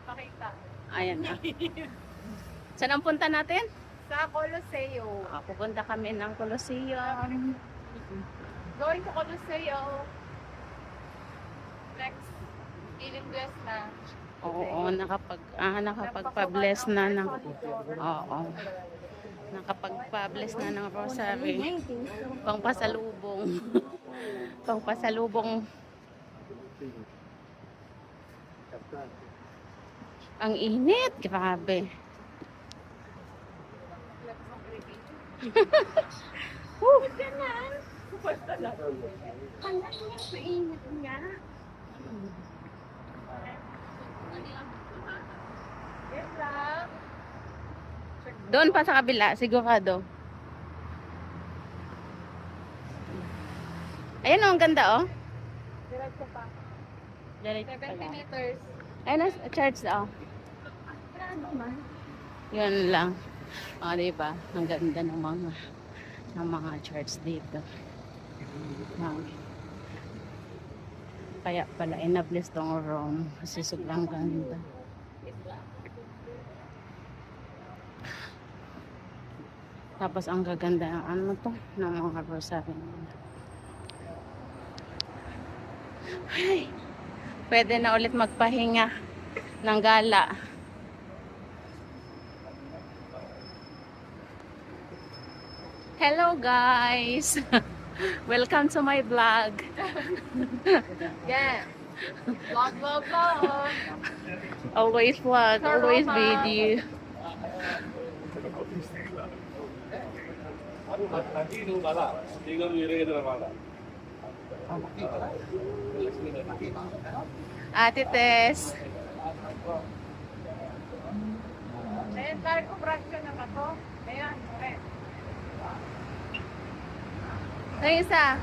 Pakita. Ayan na. Saan ang punta natin? Sa Colosseo. Pupunta kami ng Colosseum. Going to Colosseo. Next. Ilim-bless na. Oo, nakapagpa-bless na ng oo. Nakapagpa-bless na ng rosary. Pangpasalubong. Pangpasalubong. Ang init, grabe. Woo! Ganun. Basta lang. Kala niya, mainit nga. Yes, lang. Doon pa sa kabila, sigurado. Ayan o, ang ganda o. Diretso pa. Diretso 70 pala. meters. Ayun na, church o. Ano man? Yun lang. O, diba? Ang ganda ng mga church dito. Kaya pala, inabless tong Rome. Kasi sobrang ganda. Tapos ang gaganda ng ano to, ng mga rosary. Ay, pwede na ulit magpahinga ng gala. Hello guys! Welcome to my vlog. Yeah. Vlog, vlog, vlog. Always vlog, always video. Ate Tess. Ayan, Marco Brasco na ba to? Ayan, okay. Ay, isa.